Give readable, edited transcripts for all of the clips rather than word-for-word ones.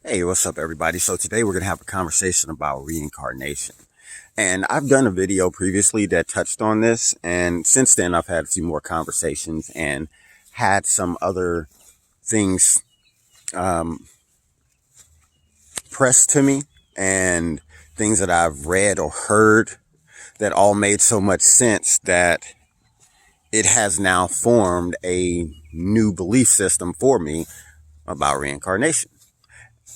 Hey, what's up, everybody? So today we're going to have a conversation about reincarnation. And I've done a video previously that touched on this. And since then, I've had a few more conversations and had some other things pressed to me and things that I've read or heard that all made so much sense that it has now formed a new belief system for me about reincarnation.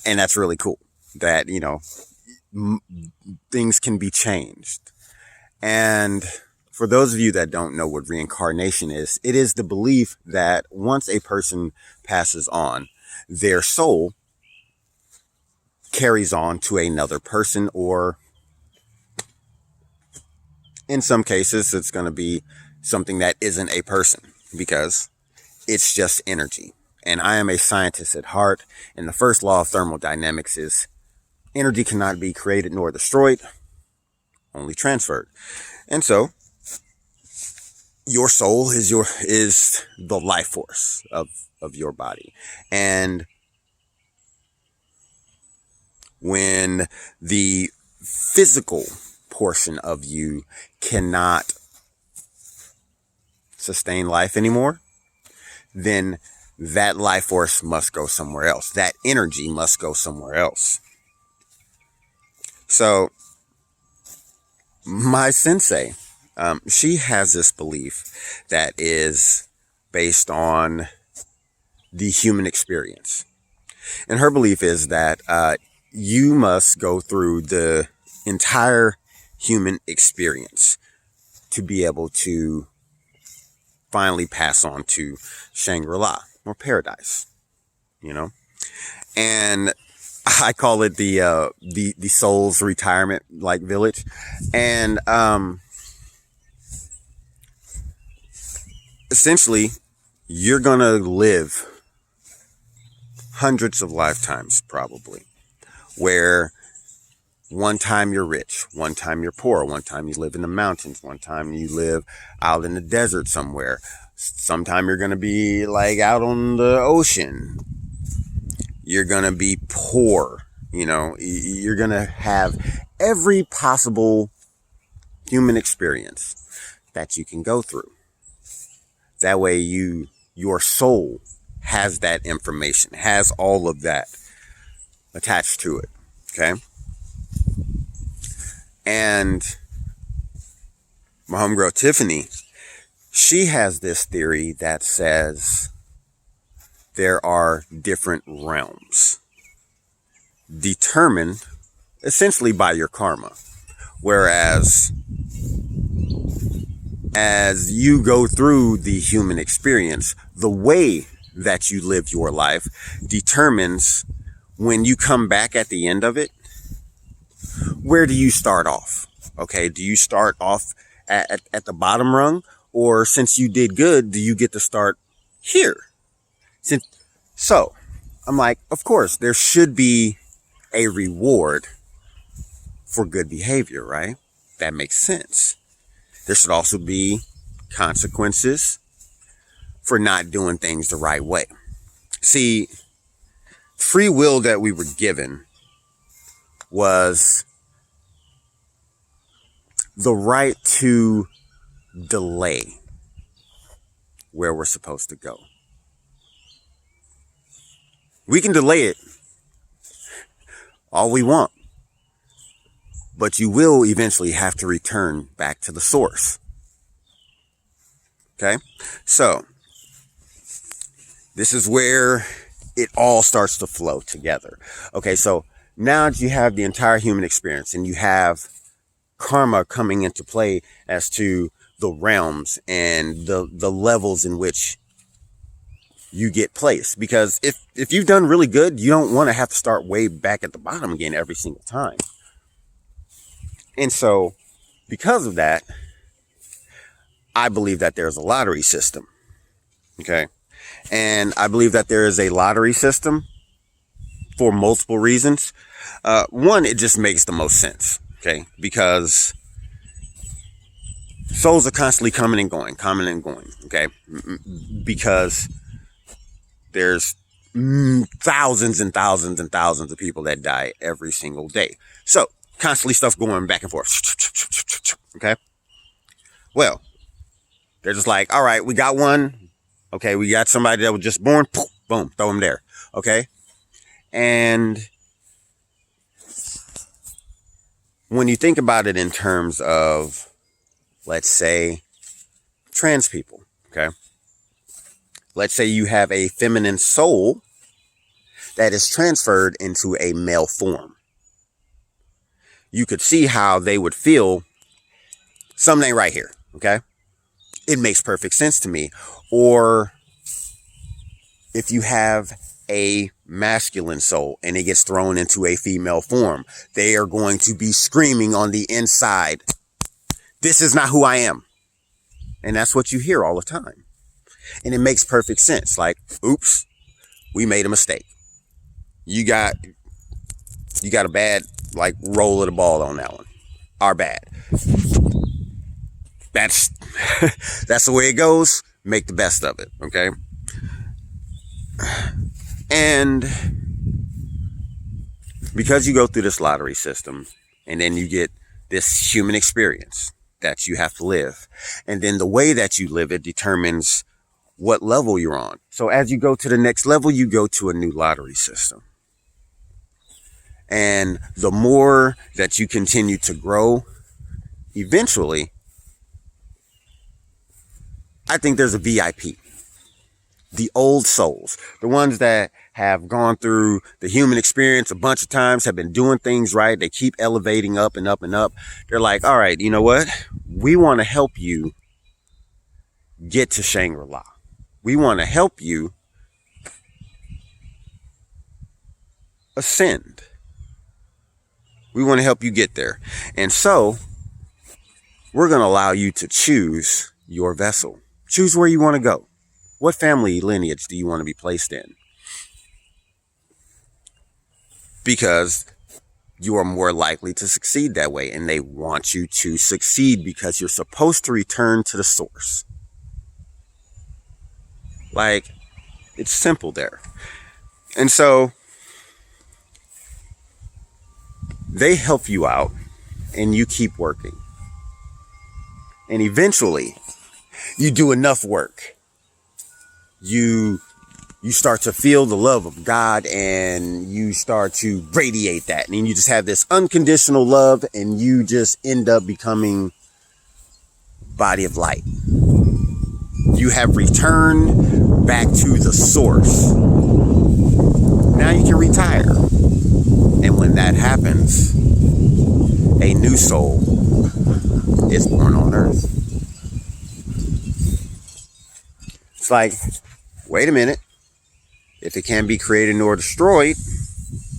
And that's really cool that, things can be changed. And for those of you that don't know what reincarnation is, it is the belief that once a person passes on, their soul carries on to another person, or in some cases, it's going to be something that isn't a person because it's just energy. And I am a scientist at heart. And the first law of thermodynamics is energy cannot be created nor destroyed, only transferred. And so your soul is the life force of your body. And when the physical portion of you cannot sustain life anymore, then that life force must go somewhere else. That energy must go somewhere else. So my sensei, she has this belief that is based on the human experience. And her belief is that you must go through the entire human experience to be able to finally pass on to Shangri-La or paradise, and I call it the soul's retirement village. And essentially you're gonna live hundreds of lifetimes probably, where one time you're rich, one time you're poor, one time you live in the mountains, one time you live out in the desert somewhere. Sometime you're going to be out on the ocean. You're going to be poor. You're going to have every possible human experience that you can go through. That way your soul has that information, has all of that attached to it. Okay. And my homegirl Tiffany, she has this theory that says there are different realms determined essentially by your karma. Whereas as you go through the human experience, the way that you live your life determines when you come back at the end of it, where do you start off? Okay, do you start off at the bottom rung? Or since you did good, do you get to start here? So I'm like, of course, there should be a reward for good behavior, right? That makes sense. There should also be consequences for not doing things the right way. See, free will that we were given was the right to delay where we're supposed to go. We can delay it all we want, but you will eventually have to return back to the source. Okay? So this is where it all starts to flow together. Okay, so now that you have the entire human experience and you have karma coming into play as to the realms and the levels in which you get placed. Because if you've done really good, you don't want to have to start way back at the bottom again every single time. And so because of that, I believe that there's a lottery system. Okay. And I believe that there is a lottery system for multiple reasons. One, it just makes the most sense. Okay. Because souls are constantly coming and going. Okay. Because there's thousands and thousands and thousands of people that die every single day. So constantly stuff going back and forth. Okay. Well, they're just like, all right, we got one. Okay. We got somebody that was just born. Boom. Throw them there. Okay. And when you think about it in terms of, let's say, trans people. Okay. Let's say you have a feminine soul that is transferred into a male form. You could see how they would feel. Something ain't right here. Okay. It makes perfect sense to me. Or if you have a masculine soul and it gets thrown into a female form, they are going to be screaming on the inside, this is not who I am. And that's what you hear all the time. And it makes perfect sense. Like, oops, we made a mistake. You got a bad, like, roll of the ball on that one. Our bad. That's the way it goes. Make the best of it. Okay. And because you go through this lottery system and then you get this human experience that you have to live. And then the way that you live it determines what level you're on. So as you go to the next level, you go to a new lottery system. And the more that you continue to grow, eventually, I think there's a VIP. The old souls, the ones that have gone through the human experience a bunch of times, have been doing things right. They keep elevating up and up and up. They're like, all right, you know what? We want to help you get to Shangri-La. We want to help you ascend. We want to help you get there. And so we're going to allow you to choose your vessel. Choose where you want to go. What family lineage do you want to be placed in? Because you are more likely to succeed that way. And they want you to succeed because you're supposed to return to the source. Like, it's simple there. And so they help you out and you keep working. And eventually you do enough work. You start to feel the love of God and you start to radiate that. And you just have this unconditional love and you just end up becoming body of light. You have returned back to the source. Now you can retire. And when that happens, a new soul is born on earth. It's like, wait a minute. If it can't be created nor destroyed,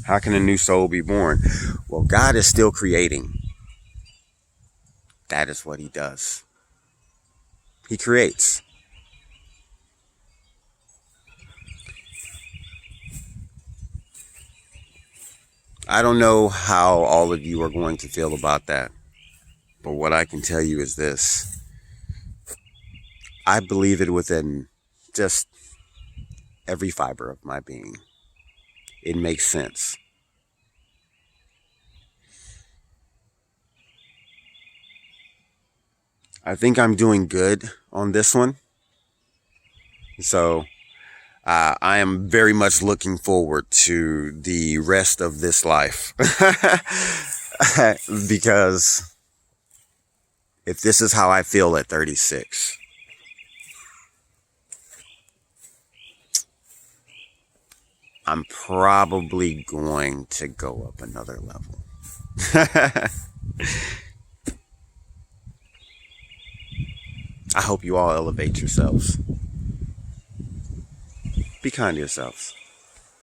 how can a new soul be born? Well, God is still creating. That is what he does. He creates. I don't know how all of you are going to feel about that. But what I can tell you is this. I believe it within just every fiber of my being. It makes sense. I think I'm doing good on this one. So I am very much looking forward to the rest of this life. Because if this is how I feel at 36, I'm probably going to go up another level. I hope you all elevate yourselves. Be kind to yourselves.